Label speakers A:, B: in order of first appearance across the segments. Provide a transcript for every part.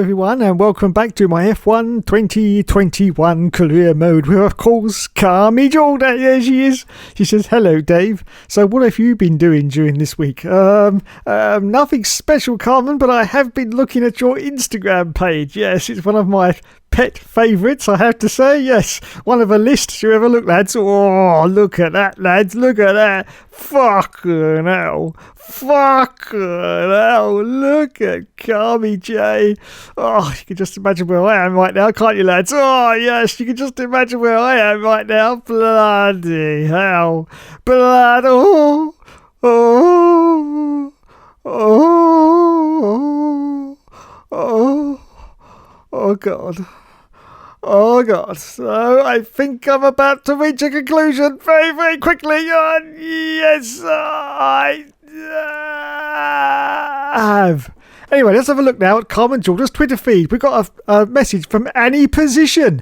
A: everyone, and welcome back to my F1 2021 career mode, where of course Carmen Jorda, there she is. She says, hello Dave. So what have you been doing during this week? Nothing special, Carmen, but I have been looking at your Instagram page. Yes, it's one of my pet favourites, I have to say. Yes, one of a list. You ever look, lads? Oh, look at that, lads. Look at that. Fucking hell. Fucking hell. Look at Carmi J. Oh, you can just imagine where I am right now, can't you, lads? Oh, yes, you can just imagine where I am right now. Bloody hell. Blood. Oh. Oh. Oh. Oh. Oh, God. Oh, God. So I think I'm about to reach a conclusion very, very quickly. Yes, I have. Anyway, let's have a look now at Carmen Jorda's Twitter feed. We've got a message from Annie Position.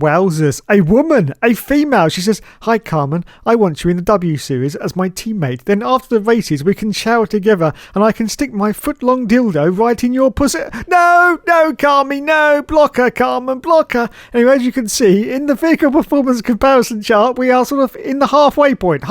A: Wowzers, a woman, a female. She says, hi Carmen, I want you in the W Series as my teammate. Then after the races we can shower together and I can stick my foot-long dildo right in your pussy. No, Carmen, no, block her, Carmen, block her. Anyway, as you can see, in the vehicle performance comparison chart, we are sort of in the halfway point,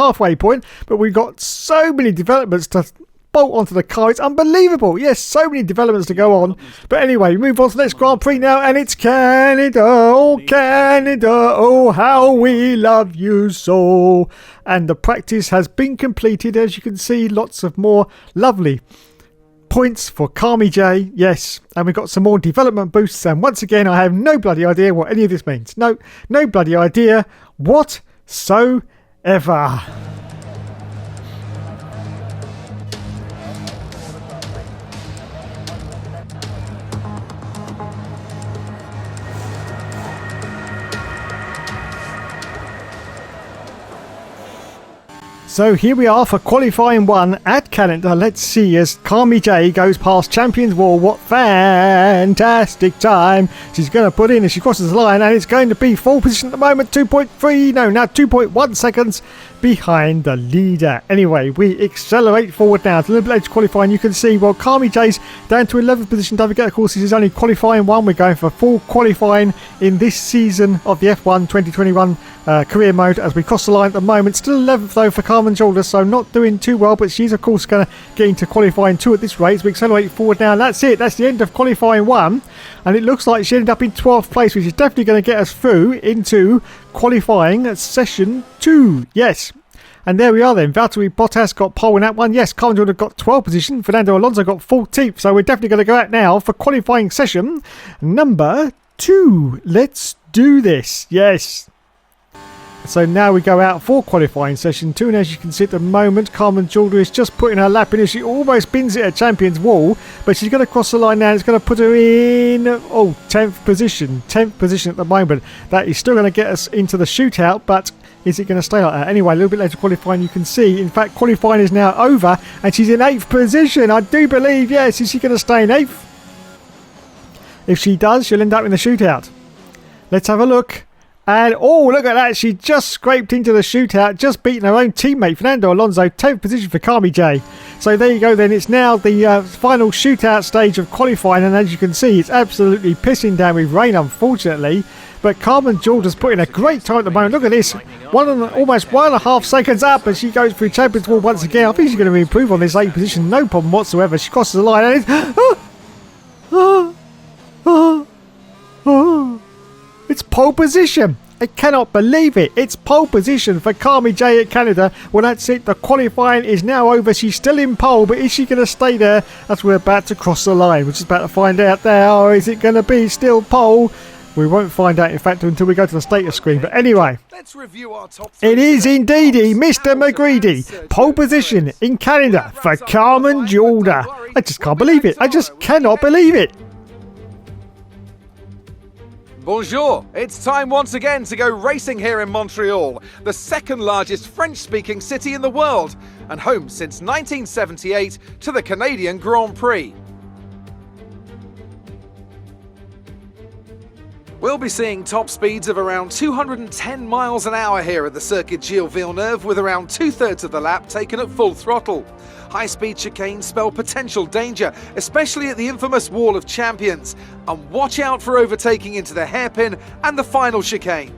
A: but we've got so many developments to bolt onto the car. It's unbelievable. Yes, so many developments to go on. But anyway, we move on to the next Grand Prix now, and it's Canada. Oh, Canada. Oh, how we love you so. And the practice has been completed. As you can see, lots of more lovely points for Carmi J. Yes, and we've got some more development boosts. And once again, I have no bloody idea what any of this means. No bloody idea whatsoever. So here we are for qualifying 1 at Canada. Let's see as Carmi J goes past Champions Wall. What fantastic time she's going to put in as she crosses the line, and it's going to be 4th position at the moment. 2.1 seconds behind the leader. Anyway, we accelerate forward now to a little bit later qualifying. You can see, well, Carmi J's down to 11th position. Don't forget, of course, this is only qualifying 1. We're going for full qualifying in this season of the F1 2021 career mode as we cross the line at the moment. Still 11th though for Carmen Jorda, so not doing too well, but she's of course going to get into qualifying 2 at this rate. So we accelerate forward now, and that's it. That's the end of qualifying 1, and it looks like she ended up in 12th place, which is definitely going to get us through into qualifying session 2. Yes. And there we are then. Valtteri Bottas got pole in that one. Yes, Carmen Jorda got 12th position. Fernando Alonso got 14th. So we're definitely going to go out now for qualifying session number 2. Let's do this. Yes. So now we go out for qualifying session 2, and as you can see at the moment, Carmen Jorda is just putting her lap in as she almost bins it at Champions Wall, but she's going to cross the line now. It's going to put her in 10th position at the moment. That is still going to get us into the shootout, but is it going to stay like that? Anyway, a little bit later qualifying, you can see, in fact, qualifying is now over, and she's in 8th position. I do believe, yes, is she going to stay in 8th? If she does, she'll end up in the shootout. Let's have a look. And, oh, look at that. She just scraped into the shootout, just beating her own teammate, Fernando Alonso. 10th position for Carmi J. So there you go then. It's now the final shootout stage of qualifying. And as you can see, it's absolutely pissing down with rain, unfortunately. But Carmen Jorda's putting a great time at the moment. Look at this. Almost 1.5 seconds up as she goes through Champions Wall once again. I think she's going to improve on this 8th position. No problem whatsoever. She crosses the line and it's pole position. I cannot believe it. It's pole position for Carmi J at Canada. Well, that's it. The qualifying is now over. She's still in pole, but is she going to stay there as we're about to cross the line? We're just about to find out there. Or is it going to be still pole? We won't find out, in fact, until we go to the status screen. But anyway, let's review our top 3. It is indeedy Mr. McGreedy. Pole position in Canada for Carmen Jorda. I just can't believe it. I just cannot believe it.
B: Bonjour! It's time once again to go racing here in Montreal, the second largest French-speaking city in the world, and home since 1978 to the Canadian Grand Prix. We'll be seeing top speeds of around 210 miles an hour here at the Circuit Gilles Villeneuve, with around 2/3 of the lap taken at full throttle. High-speed chicanes spell potential danger, especially at the infamous Wall of Champions. And watch out for overtaking into the hairpin and the final chicane.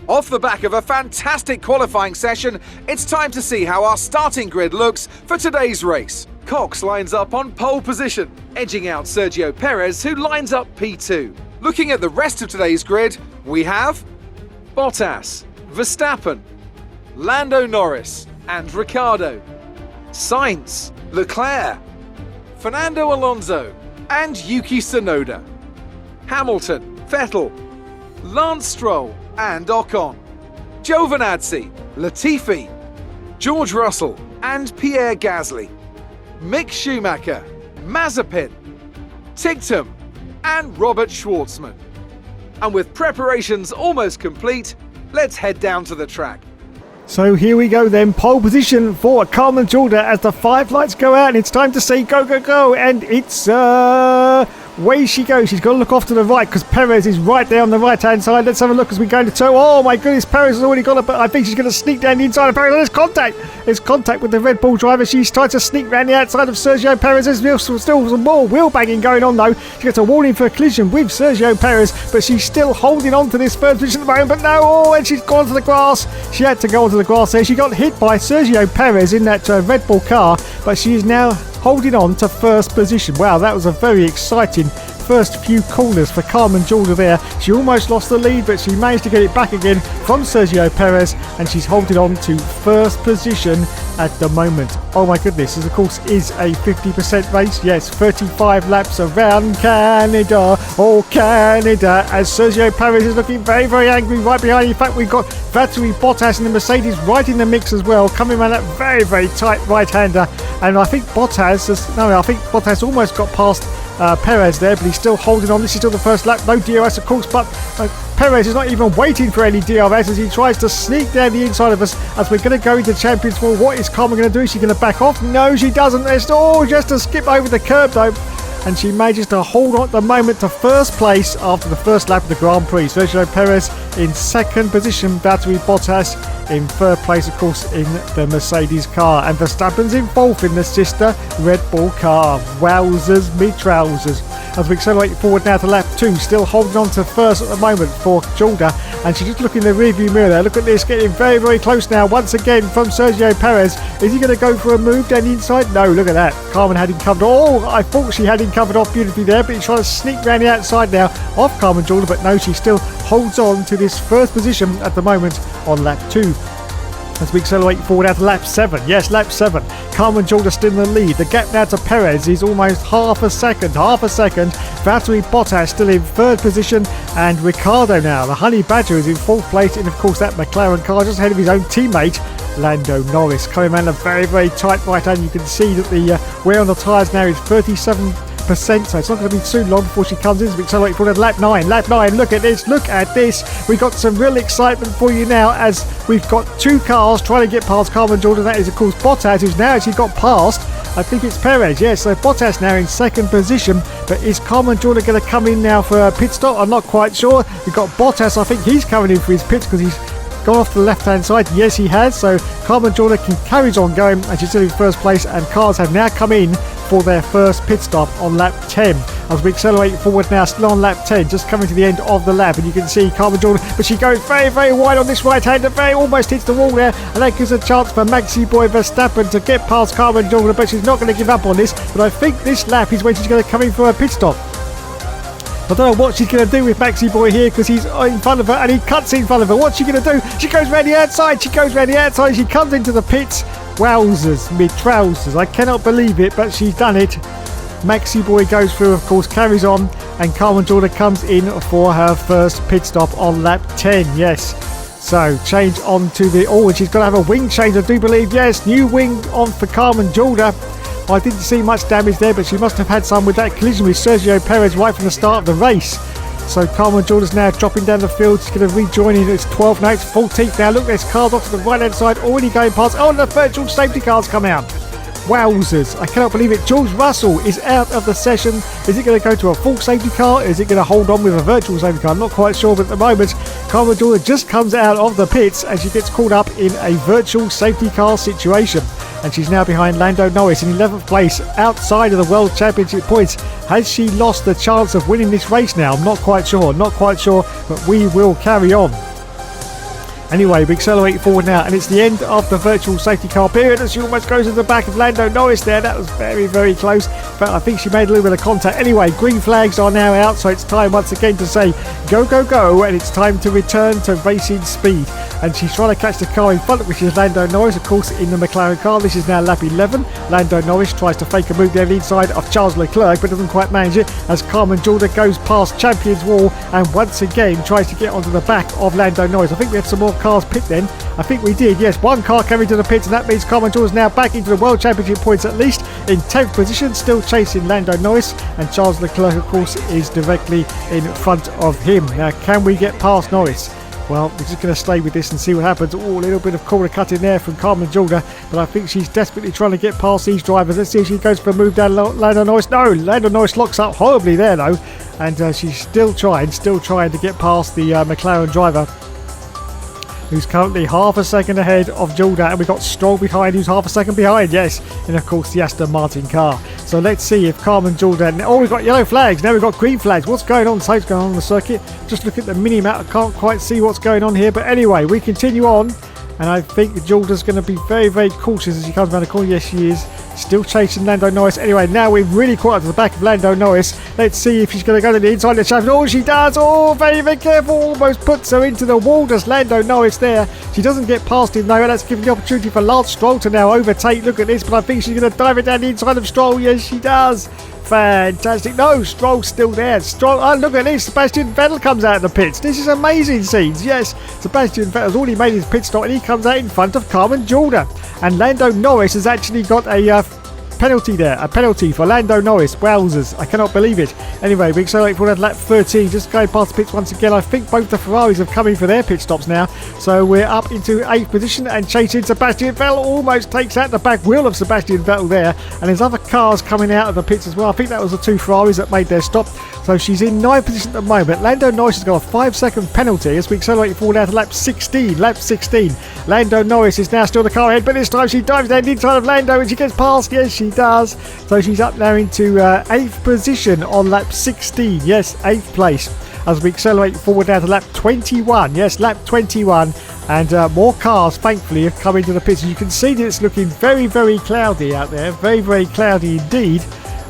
B: Off the back of a fantastic qualifying session, it's time to see how our starting grid looks for today's race. Cox lines up on pole position, edging out Sergio Perez, who lines up P2. Looking at the rest of today's grid, we have Bottas, Verstappen, Lando Norris and Ricciardo, Sainz, Leclerc, Fernando Alonso and Yuki Tsunoda, Hamilton, Vettel, Lance Stroll and Ocon, Giovinazzi, Latifi, George Russell and Pierre Gasly, Mick Schumacher, Mazepin, Ticktum and Robert Schwartzman. And with preparations almost complete, let's head down to the track.
A: So here we go then, pole position for Carmen Jorda as the 5 lights go out and it's time to say go, go, go, and it's way she goes. She's got to look off to the right because Perez is right there on the right hand side. Let's have a look as we go into toe. Oh my goodness, Perez has already got it, but I think she's going to sneak down the inside of Perez. There's contact. There's contact with the Red Bull driver. She's trying to sneak around the outside of Sergio Perez. There's still some more wheel banging going on though. She gets a warning for a collision with Sergio Perez, but she's still holding on to this first position at the moment. But no, oh, and she's gone to the grass. She had to go onto the grass there. She got hit by Sergio Perez in that Red Bull car, but she is now holding on to first position. Wow, that was a very exciting first few corners for Carmen Jorda there. She almost lost the lead, but she managed to get it back again from Sergio Perez, and she's holding on to first position at the moment. Oh my goodness, this of course is a 50% race. Yes, 35 laps around Canada. Oh, Canada, as Sergio Perez is looking very, very angry right behind. In fact, we've got Valtteri Bottas and the Mercedes right in the mix as well, coming around that very, very tight right-hander. And I think Bottas almost got past Perez there, but he's still holding on. This is still the first lap. No DRS, of course, but Perez is not even waiting for any DRS as he tries to sneak down the inside of us as we're going to go into Champions 4. What is Carmen going to do? Is she going to back off? No, she doesn't. There's just to skip over the curb, though. And she manages to hold on at the moment to first place after the first lap of the Grand Prix. Sergio Perez in second position, Valtteri Bottas in third place, of course, in the Mercedes car. And Verstappen's in fourth in the sister Red Bull car. Wowzers, me trousers. As we accelerate forward now to lap 2, still holding on to first at the moment for Jorda. And she's just looking in the rearview mirror there. Look at this, getting very, very close now once again from Sergio Perez. Is he going to go for a move down the inside? No, look at that. Carmen had him covered. Oh, I thought she had him covered off beautifully there, but he's trying to sneak around the outside now off Carmen Jorda. But no, she still holds on to this first position at the moment on lap 2. As we accelerate forward out to lap 7. Yes, lap 7. Carmen Jorda still in the lead. The gap now to Perez is almost half a second. Valtteri Bottas still in third position, and Ricciardo now. The Honey Badger is in fourth place in, of course, that McLaren car, just ahead of his own teammate, Lando Norris. Coming around a very, very tight right hand. You can see that the wear on the tyres now is 37%, so it's not going to be too long before she comes in. So we accelerate forward to lap 9. Look at this. We've got some real excitement for you now as we've got 2 cars trying to get past Carmen Jorda. That is, of course, Bottas, who's now actually got past, I think it's Perez. Yes, so Bottas now in second position. But is Carmen Jorda going to come in now for a pit stop? I'm not quite sure. We've got Bottas. I think he's coming in for his pits because he's gone off to the left hand side. Yes, he has. So Carmen Jorda carries on going, and she's still in first place, and cars have now come in for their first pit stop on lap 10. As we accelerate forward now, still on lap 10, just coming to the end of the lap, and you can see Carmen Jorda, but she goes very, very wide on this right hander, very almost hits the wall there, and that gives a chance for Maxi Boy Verstappen to get past Carmen Jorda, but she's not going to give up on this. But I think this lap is when she's going to come in for a pit stop. I don't know what she's going to do with Maxi Boy here because he's in front of her and he cuts in front of her. What's she going to do? She goes round the outside. She comes into the pits. Wowzers, mid trousers. I cannot believe it, but she's done it. Maxi Boy goes through, of course, carries on, and Carmen Jorda comes in for her first pit stop on lap 10. Yes. So change on to the... Oh, and she's got to have a wing change, I do believe. Yes, new wing on for Carmen Jorda. I didn't see much damage there, but she must have had some with that collision with Sergio Perez right from the start of the race. So Carmen Jorda's now dropping down the field. She's going to rejoin in. It's 12th now. It's 14th now. Look, there's cars off to the right hand side already going past. Oh, and the virtual safety cars come out. Wowzers. I cannot believe it. George Russell is out of the session. Is it going to go to a full safety car? Is it going to hold on with a virtual safety car? I'm not quite sure, but at the moment, Carmen Jorda just comes out of the pits and she gets caught up in a virtual safety car situation. And she's now behind Lando Norris in 11th place, outside of the World Championship points. Has she lost the chance of winning this race now? I'm not quite sure, but we will carry on. Anyway, we accelerate forward now, and it's the end of the virtual safety car period as she almost goes to the back of Lando Norris there. That was very, very close, but I think she made a little bit of contact. Anyway, green flags are now out, so it's time once again to say go, go, go, and it's time to return to racing speed. And she's trying to catch the car in front, which is Lando Norris, of course, in the McLaren car. This is now lap 11. Lando Norris tries to fake a move there inside of Charles Leclerc, but doesn't quite manage it as Carmen Jorda goes past Champions Wall and once again tries to get onto the back of Lando Norris. I think we had some more cars pit then. I think we did, yes. One car coming to the pits, and that means Carmen Jorda is now back into the World Championship points, at least in 10th position, still chasing Lando Norris, and Charles Leclerc, of course, is directly in front of him. Now, can we get past Norris? Well, we're just going to stay with this and see what happens. Oh, a little bit of corner cutting there from Carmen Jorda, but I think she's desperately trying to get past these drivers. Let's see if she goes for a move down Lando Norris. No, Lando Norris locks up horribly there, though, and she's still trying to get past the McLaren driver, who's currently half a second ahead of Jorda, and we've got Stroll behind, who's half a second behind, yes, and of course the Aston Martin car. So let's see if Carmen Jorda... Oh, we've got yellow flags, now we've got green flags. What's going on? What's going on the circuit? Just look at the mini-map, I can't quite see what's going on here, but anyway, we continue on, and I think Jorda's going to be very, very cautious as she comes around the corner. Yes, she is. Still chasing Lando Norris. Anyway, now we've really caught up to the back of Lando Norris. Let's see if she's going to go to the inside of the shaft. Oh, she does. Oh, very, very careful. Almost puts her into the wall. Does Lando Norris there. She doesn't get past him, though. That's giving the opportunity for Lance Stroll to now overtake. Look at this, but I think she's going to dive it down the inside of Stroll. Yes, she does. Fantastic. No, Stroll's still there. Stroll. Oh, look at this. Sebastian Vettel comes out of the pits. This is amazing scenes. Yes, Sebastian Vettel's already made his pit stop and he comes out in front of Carmen Jorda. And Lando Norris has actually got a penalty there. A penalty for Lando Norris. Wowzers. I cannot believe it. Anyway, we accelerate forward at lap 13. Just going past the pits once again. I think both the Ferraris have come in for their pit stops now. So we're up into 8th position and chasing Sebastian Vettel. Almost takes out the back wheel of Sebastian Vettel there. And there's other cars coming out of the pits as well. I think that was the two Ferraris that made their stop. So she's in 9th position at the moment. Lando Norris has got a 5-second penalty as we accelerate forward out to lap 16. Lap 16. Lando Norris is now still the car ahead, but this time she dives down inside of Lando and she gets past. Yes, she does. So she's up now into 8th position on lap 16. Yes, 8th place. As we accelerate forward now to lap 21. Yes, lap 21. And more cars, thankfully, have come into the pits. You can see that it's looking very, very cloudy out there. Very, very cloudy indeed.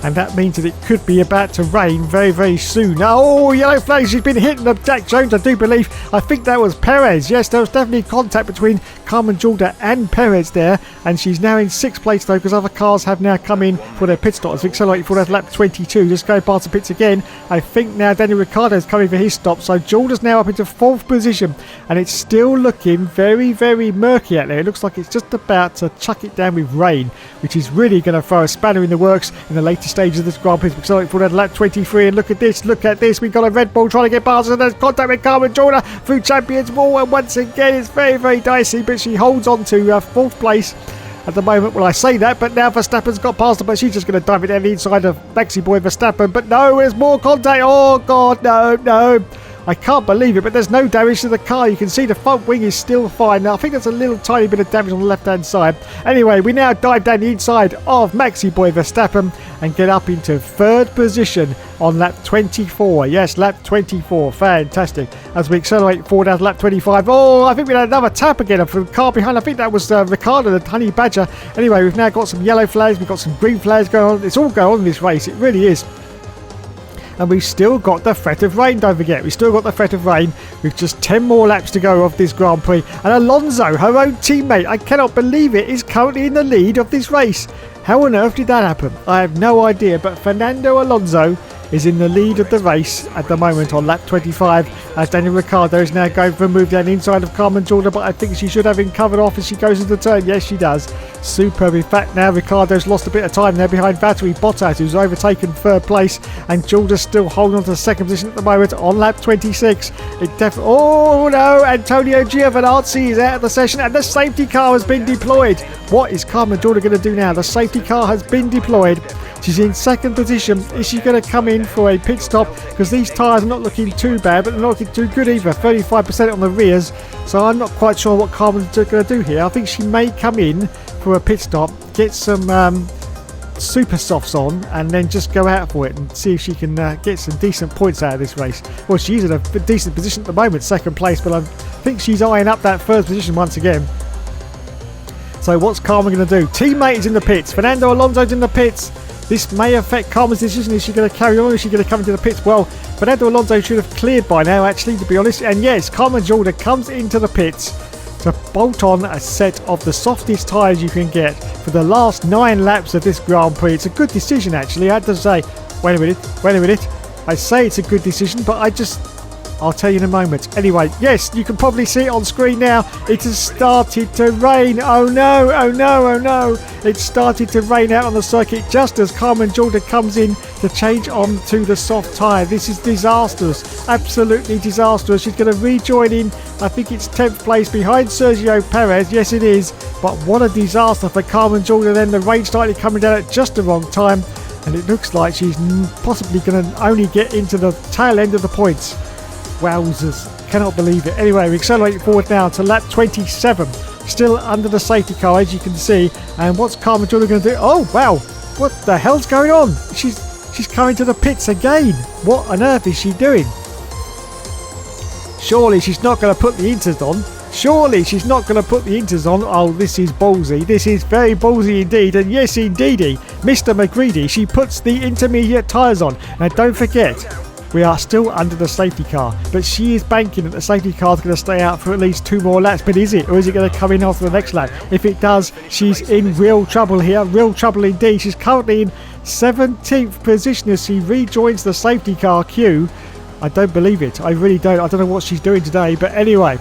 A: And that means that it could be about to rain very, very soon. Oh, yellow flags. She's been hitting the Jack Jones, I do believe. I think that was Perez. Yes, there was definitely contact between Carmen Jorda and Perez there. And she's now in 6th place, though, because other cars have now come in for their pit stop. As we accelerate for that lap 22. Just going past the pits again. I think now Daniel Ricciardo's coming for his stop. So Jorda's now up into 4th position. And it's still looking very, very murky out there. It looks like it's just about to chuck it down with rain, which is really going to throw a spanner in the works in the latest stages of this Grand Prix. So for that lap 23, and look at this, we've got a Red Bull trying to get past us, and there's contact with Carmen Jorda through Champions Wall, and once again it's very, very dicey, but she holds on to 4th place at the moment. Well, I say that, but now Verstappen's got past her, but she's just going to dive it down the inside of Maxi Boy Verstappen. But no, there's more contact. Oh god, no. I can't believe it, but there's no damage to the car. You can see the front wing is still fine. Now, I think there's a little tiny bit of damage on the left-hand side. Anyway, we now dive down the inside of Maxi Boy Verstappen and get up into 3rd position on lap 24. Yes, lap 24. Fantastic. As we accelerate forward out to lap 25. Oh, I think we had another tap again from the car behind. I think that was Ricciardo, the Honey Badger. Anyway, we've now got some yellow flags. We've got some green flags going on. It's all going on in this race. It really is. And we've still got the threat of rain, don't forget. We've still got the threat of rain with just 10 more laps to go of this Grand Prix. And Alonso, her own teammate, I cannot believe it, is currently in the lead of this race. How on earth did that happen? I have no idea. But Fernando Alonso is in the lead of the race at the moment on lap 25, as Daniel Ricciardo is now going for a move down the inside of Carmen Jorda, but I think she should have him covered off as she goes into the turn. Yes, she does. Superb. In fact, now Ricciardo's lost a bit of time there behind Valtteri Bottas, who's overtaken third place, and Jorda's still holding on to the second position at the moment on lap 26. Oh no, Antonio Giovinazzi is out of the session, and the safety car has been deployed. What is Carmen Jorda going to do now? The safety car has been deployed. She's in second position. Is she going to come in for a pit stop? Because these tyres are not looking too bad, but they're not looking too good either. 35% on the rears. So I'm not quite sure what Carmen's going to do here. I think she may come in for a pit stop, get some super softs on, and then just go out for it and see if she can get some decent points out of this race. Well, she's in a decent position at the moment, second place, but I think she's eyeing up that first position once again. So what's Carmen going to do? Teammate is in the pits. Fernando Alonso's in the pits. This may affect Carmen's decision. Is she going to carry on, or is she going to come into the pits? Well, Fernando Alonso should have cleared by now, actually, to be honest. And yes, Carmen Jorda comes into the pits to bolt on a set of the softest tyres you can get for the last 9 laps of this Grand Prix. It's a good decision, actually. I had to say, wait a minute. I say it's a good decision, but I'll tell you in a moment. Anyway, yes, you can probably see it on screen now. It has started to rain. Oh no. It started to rain out on the circuit just as Carmen Jorda comes in to change on to the soft tyre. This is disastrous. Absolutely disastrous. She's going to rejoin in. I think it's 10th place behind Sergio Perez. Yes, it is. But what a disaster for Carmen Jorda then. The rain started coming down at just the wrong time. And it looks like she's possibly going to only get into the tail end of the points. Wowzers, cannot believe it. Anyway, we accelerate forward now to lap 27, still under the safety car, as you can see. And what's Carmen Jorda going to do? Oh wow, what the hell's going on? She's coming to the pits again. What on earth is she doing? Surely she's not going to put the inters on. Oh, this is ballsy. This is very ballsy indeed. And yes, indeedy, Mr. McGreedy, she puts the intermediate tyres on. Now don't forget, we are still under the safety car, but she is banking that the safety car is going to stay out for at least 2 more laps. But is it, or is it going to come in after the next lap? If it does, she's in real trouble here, real trouble indeed. She's currently in 17th position as she rejoins the safety car queue. I don't believe it. I really don't. I don't know what she's doing today, but anyway,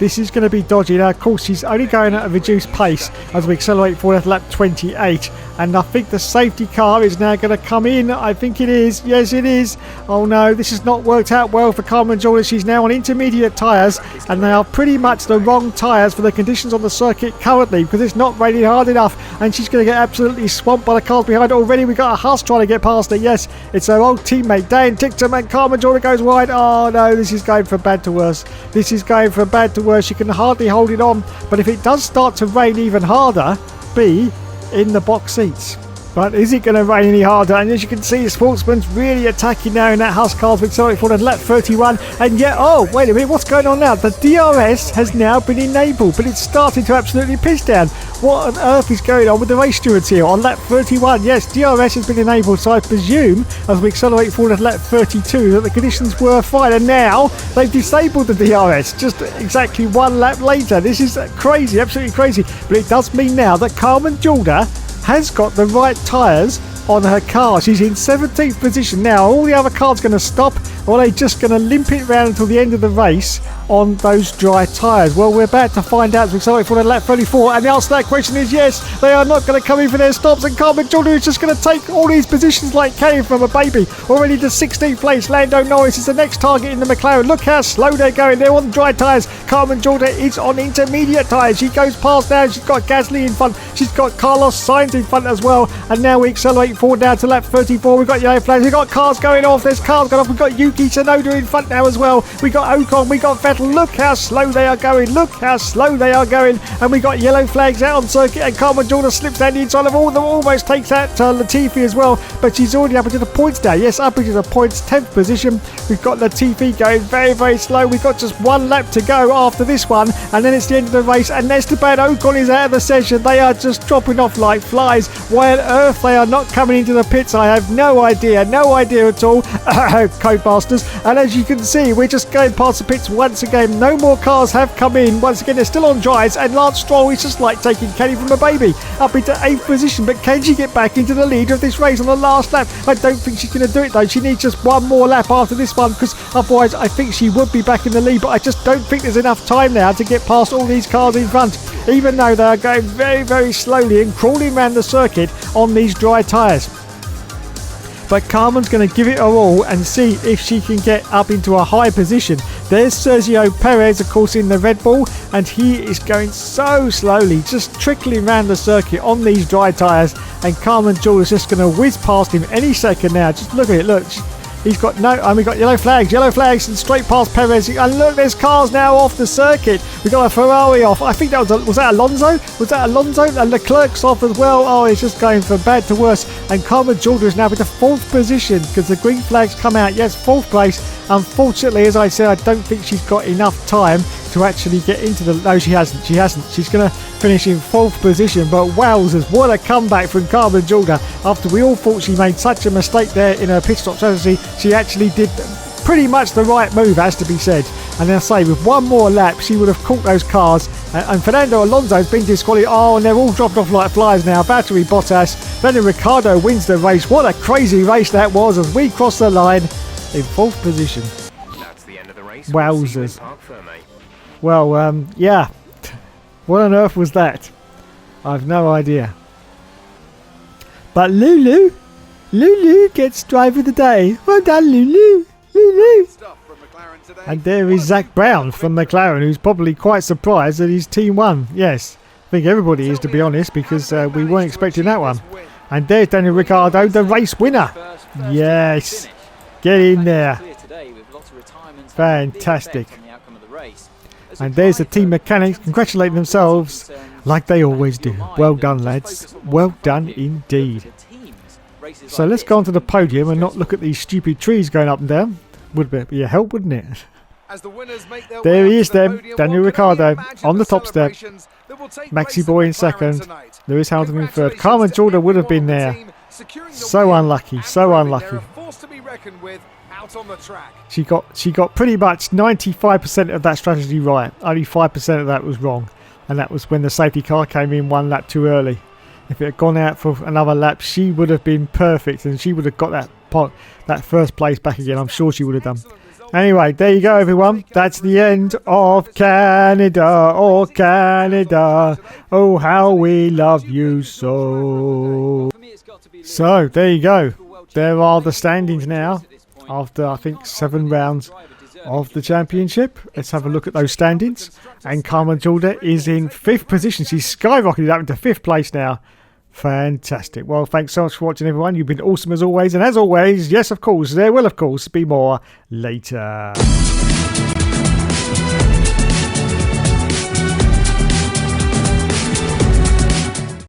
A: this is going to be dodgy. Now, of course, she's only going at a reduced pace as we accelerate forward at lap 28. And I think the safety car is now going to come in. I think it is. Yes, it is. Oh, no, this has not worked out well for Carmen Jorda. She's now on intermediate tyres, and they are pretty much the wrong tyres for the conditions on the circuit currently, because it's not raining hard enough, and she's going to get absolutely swamped by the cars behind her already. We've got a Haas trying to get past her. Yes, it's her old teammate, Dan Ticktum, and Carmen Jorda goes wide. Oh, no, this is going from bad to worse. She can hardly hold it on, but if it does start to rain even harder, be in the box seats. But is it going to rain any harder? And as you can see, the Sportsman's really attacking now in that Haas car. We accelerate forward at lap 31. And yet, oh, wait a minute, what's going on now? The DRS has now been enabled, but it's starting to absolutely piss down. What on earth is going on with the race stewards here on lap 31? Yes, DRS has been enabled, so I presume as we accelerate forward at lap 32 that the conditions were fine, and now they've disabled the DRS just exactly 1 lap later. This is crazy, absolutely crazy. But it does mean now that Carmen Jorda has got the right tyres on her car. She's in 17th position now. All the other cars going to stop, or are they just going to limp it round until the end of the race on those dry tyres? Well, we're about to find out as we accelerate for lap 34, and the answer to that question is yes, they are not going to come in for their stops, and Carmen Jorda is just going to take all these positions like carrying from a baby. Already to 16th place, Lando Norris is the next target in the McLaren. Look how slow they're going. They're on dry tyres. Carmen Jorda is on intermediate tyres. She goes past now. She's got Gasly in front. She's got Carlos Sainz in front as well, and now we accelerate forward down to lap 34. We've got yellow flags. We've got cars going off. There's cars going off. We've got Yuki Tsunoda in front now as well. We got Ocon. We got Vettel. Look how slow they are going. And we got yellow flags out on circuit, and Carmen Jorda slips down the inside of all of them. Almost takes out Latifi as well, but she's already up into the points now. Yes, up into the points, 10th position. We've got Latifi going very, very slow. We've got just 1 lap to go after this one, and then it's the end of the race, and Esteban Ocon is out of the session. They are just dropping off like flies. Why on earth they are not coming into the pits, I have no idea at all. Codemasters. And as you can see, we're just going past the pits once again. No more cars have come in. Once again, they're still on dries, and Lance Stroll is just like taking Kenny from a baby up into 8th position. But can she get back into the lead of this race on the last lap? I don't think she's going to do it, though. She needs just one more lap after this one, because otherwise I think she would be back in the lead. But I just don't think there's enough time now to get past all these cars in front, even though they are going very, very slowly and crawling around the circuit on these dry tyres. But Carmen's going to give it her all and see if she can get up into a high position. There's Sergio Perez, of course, in the Red Bull, and he is going so slowly, just trickling around the circuit on these dry tyres. And Carmen Jorda's just going to whiz past him any second now. Just look at it, look. He's got we've got yellow flags, and straight past Perez. And look, there's cars now off the circuit. We've got a Ferrari off. I think that was that Alonso? Was that Alonso? And Leclerc's off as well. Oh, it's just going from bad to worse. And Carmen Jorda is now with the 4th position because the green flags come out. Yes, 4th place. Unfortunately, as I said, I don't think she's got enough time to actually get into the... No, she hasn't. She's going to finish in 4th position. But wowzers, what a comeback from Carmen Jorda. After we all thought she made such a mistake there in her pit stop strategy, she actually did pretty much the right move, has to be said. And I say, with one more lap, she would have caught those cars. And Fernando Alonso has been disqualified. Oh, and they're all dropped off like flies now. Valtteri Bottas. Then Ricciardo wins the race. What a crazy race that was as we cross the line in 4th position.
C: That's the end of the race.
A: Wowzers. Well, yeah. What on earth was that? I've no idea. But Lulu gets driver of the day. Well done, Lulu. And there is Zach Brown from McLaren, who's probably quite surprised that his team won. Yes, I think everybody is, to be honest, because we weren't expecting that one. And there's Daniel Ricciardo, the race winner. Yes, get in there. Fantastic. And there's the team mechanics congratulating themselves like they always do. Well done, lads. Well done indeed. So let's go onto the podium and not look at these stupid trees going up and down. Would be a help, wouldn't it? There he is then, Daniel Ricciardo on the top step. Maxi Boy in second. Lewis Hamilton in third. Carmen Jorda would have been there. So unlucky, so unlucky. She got pretty much 95% of that strategy right. Only 5% of that was wrong. And that was when the safety car came in one lap too early. If it had gone out for another lap, she would have been perfect and she would have got that first place back again. I'm sure she would have done. Anyway, there you go, everyone. That's the end of Canada. Oh, Canada. Oh, how we love you so. So, there you go. There are the standings now after, I think, 7 rounds of the championship. Let's have a look at those standings. And Carmen Jorda is in 5th position. She's skyrocketed up into 5th place now. Fantastic. Well, thanks so much for watching, everyone. You've been awesome as always. And as always, yes, of course, there will, of course, be more later.